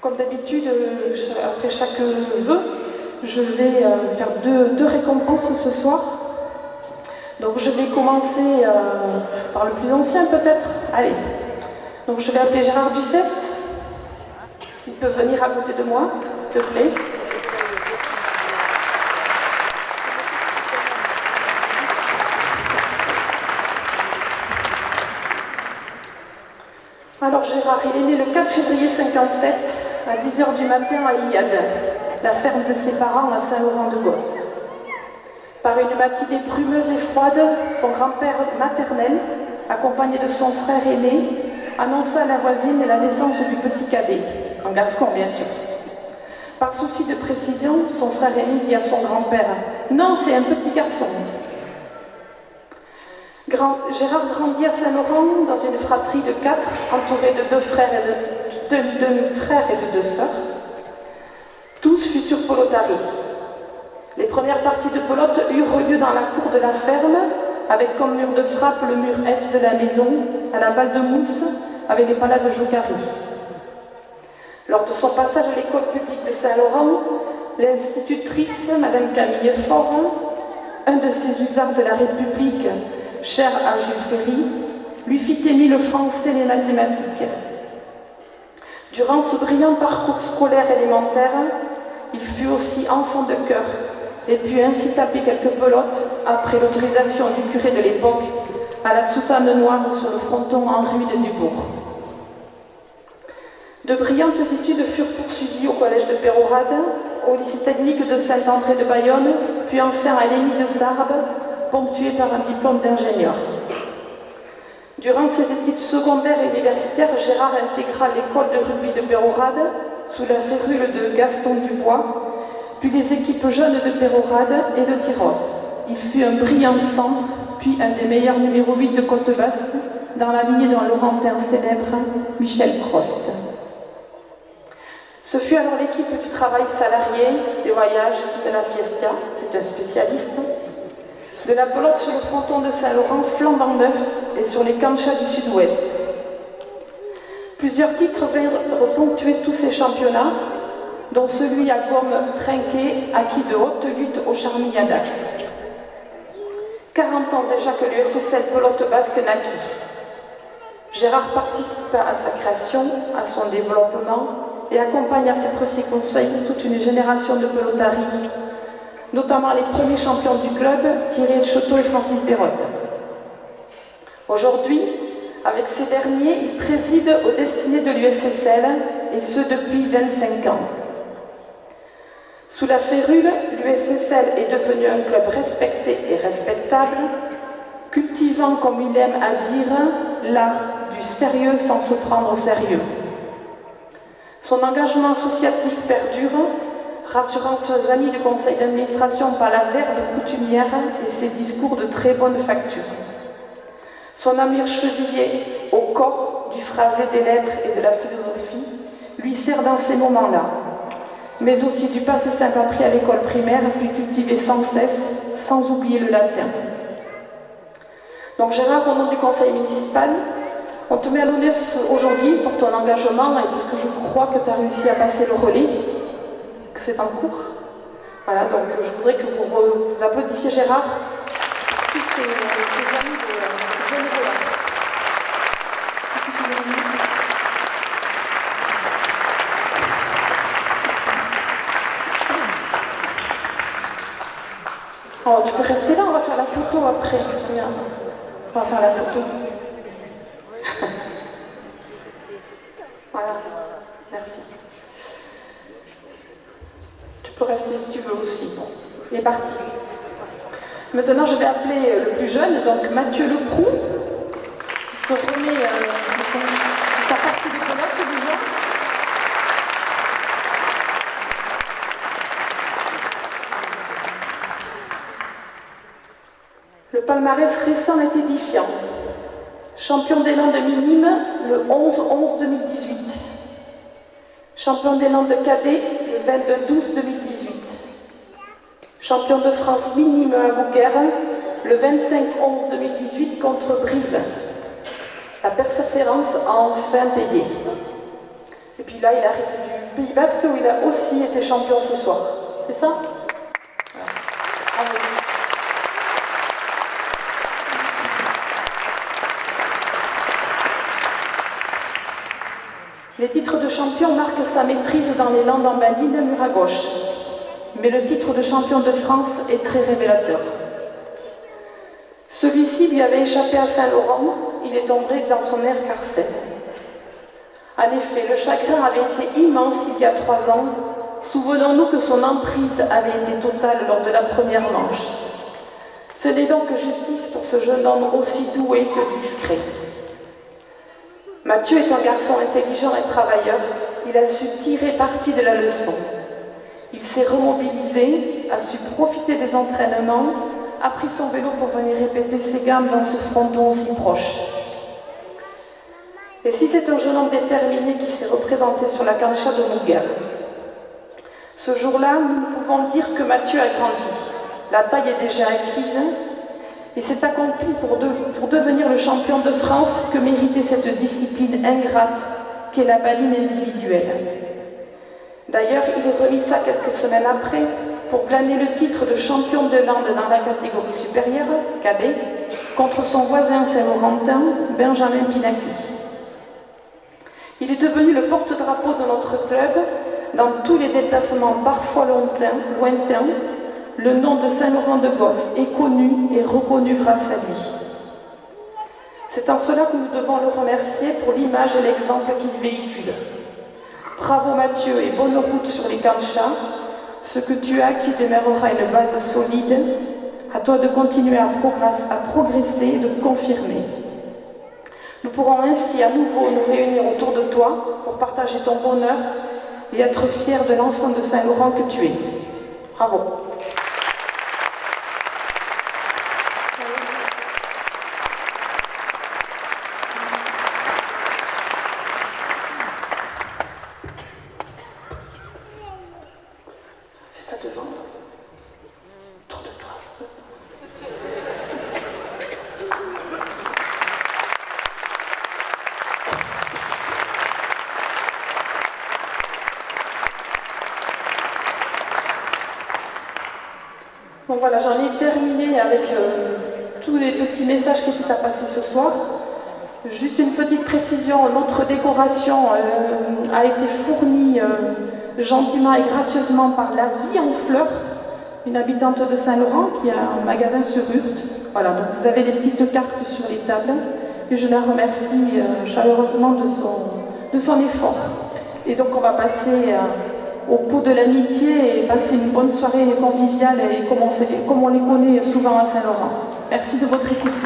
Comme d'habitude, après chaque vœu, je vais faire deux récompenses ce soir. Donc je vais commencer par le plus ancien peut-être. Allez. Donc je vais appeler Gérard Ducès, s'il peut venir à côté de moi, s'il te plaît. Alors Gérard, il est né le 4 février 57, à 10h du matin à Iyad, la ferme de ses parents à Saint-Laurent-de-Gosse. Par une matinée brumeuse et froide, son grand-père maternel, accompagné de son frère aîné, annonça à la voisine la naissance du petit cadet, en gascon bien sûr. Par souci de précision, son frère aîné dit à son grand-père « Non, c'est un petit garçon ». Gérard grandit à Saint-Laurent dans une fratrie de 4, entouré de deux frères et de deux sœurs, tous futurs pelotaris. Les premières parties de pelote eurent lieu dans la cour de la ferme, avec comme mur de frappe le mur est de la maison, à la balle de mousse, avec les palas de Jocari. Lors de son passage à l'école publique de Saint-Laurent, l'institutrice, Madame Camille Faure, un de ces usards de la République, cher à Jules Ferry, lui fit aimer le français et les mathématiques. Durant ce brillant parcours scolaire élémentaire, il fut aussi enfant de chœur et put ainsi taper quelques pelotes après l'autorisation du curé de l'époque à la soutane noire sur le fronton en ruine du bourg. De brillantes études furent poursuivies au collège de Pérorade, au lycée technique de Saint-André de Bayonne, puis enfin à l'ENI de Tarbes, ponctué par un diplôme d'ingénieur. Durant ses études secondaires et universitaires, Gérard intégra l'école de rugby de Pérorade sous la férule de Gaston Dubois, puis les équipes jeunes de Pérorade et de Tyrosse. Il fut un brillant centre, puis un des meilleurs numéro 8 de Côte-Basque, dans la lignée d'un Laurentin célèbre, Michel Crost. Ce fut alors l'équipe du travail salarié, des voyages, de la Fiestia, c'est un spécialiste, de la pelote sur le fronton de Saint-Laurent flambant neuf et sur les canchas du sud-ouest. Plusieurs titres vinrent ponctuer tous ces championnats, dont celui à gomme trinquée, acquis de haute lutte au Charmilly-Dax. 40 ans déjà que l'USSL pelote basque naquit. Gérard participa à sa création, à son développement et accompagna à ses premiers conseils toute une génération de pelotaris, notamment les premiers champions du club, Thierry Choteau et Francis Bérotte. Aujourd'hui, avec ces derniers, il préside aux destinées de l'USSL, et ce depuis 25 ans. Sous la férule, l'USSL est devenu un club respecté et respectable, cultivant, comme il aime à dire, l'art du sérieux sans se prendre au sérieux. Son engagement associatif perdure, rassurant ses amis du conseil d'administration par la verve coutumière et ses discours de très bonne facture. Son amour chevillé au corps du phrasé des lettres et de la philosophie lui sert dans ces moments-là, mais aussi du passé simple appris à l'école primaire puis cultivé sans cesse, sans oublier le latin. Donc Gérard, au nom du conseil municipal, on te met à l'honneur aujourd'hui pour ton engagement et parce que je crois que tu as réussi à passer le relais, que c'est en cours. Voilà, donc je voudrais que vous applaudissiez Gérard, tous ses amis de bénévolat. Oh, tu peux rester là, on va faire la photo après. Viens. On va faire la photo. Voilà, merci. Tu peux rester si tu veux aussi. Bon, il est parti. Maintenant, je vais appeler le plus jeune, donc Mathieu Leproux, qui se remet de sa partie de pelote déjà. Le palmarès récent est édifiant. Champion d'élan de minime le 11-11-2018. Champion d'élan de cadet le 22-12-2018. Champion de France minime à Bouguer le 25-11-2018 contre Brive. La persévérance a enfin payé. puis là, il arrive du Pays Basque où il a aussi été champion ce soir. C'est ça? Voilà. Les titres de champion marquent sa maîtrise dans les landes en baline, mur à gauche. Mais le titre de champion de France est très révélateur. Celui-ci lui avait échappé à Saint-Laurent, il est tombé dans son air carcel. En effet, le chagrin avait été immense il y a 3 ans. Souvenons-nous que son emprise avait été totale lors de la première manche. Ce n'est donc que justice pour ce jeune homme aussi doué que discret. Mathieu est un garçon intelligent et travailleur. Il a su tirer parti de la leçon. Il s'est remobilisé, a su profiter des entraînements, a pris son vélo pour venir répéter ses gammes dans ce fronton si proche. Et si c'est un jeune homme déterminé qui s'est représenté sur la cancha de Mouguer, ce jour-là, nous pouvons dire que Mathieu a grandi. La taille est déjà acquise et s'est accompli pour devenir le champion de France que méritait cette discipline ingrate qu'est la baline individuelle. D'ailleurs, il est remis ça quelques semaines après pour glaner le titre de champion de Landes dans la catégorie supérieure, cadet, contre son voisin saint-laurentin, Benjamin Pinaki. Il est devenu le porte-drapeau de notre club dans tous les déplacements parfois lointains. Le nom de Saint-Laurent-de-Gosse est connu et reconnu grâce à lui. C'est en cela que nous devons le remercier pour l'image et l'exemple qu'il véhicule. Bravo Mathieu et bonne route sur les canchas. Ce que tu as qui demeurera une base solide. À toi de continuer à progresser et de confirmer. Nous pourrons ainsi à nouveau nous réunir autour de toi pour partager ton bonheur et être fiers de l'enfant de Saint-Laurent que tu es. Bravo. Fais ça devant. Autour de toi. Bon voilà, j'en ai terminé avec tous les petits messages qui étaient à passer ce soir. Juste une petite précision, notre décoration a été fournie gentiment et gracieusement par La Vie en Fleurs, une habitante de Saint-Laurent qui a un magasin sur Urte. Voilà, donc vous avez des petites cartes sur les tables et je la remercie chaleureusement de son effort. Et donc on va passer au pot de l'amitié et passer une bonne soirée conviviale et comme on les connaît souvent à Saint-Laurent. Merci de votre écoute.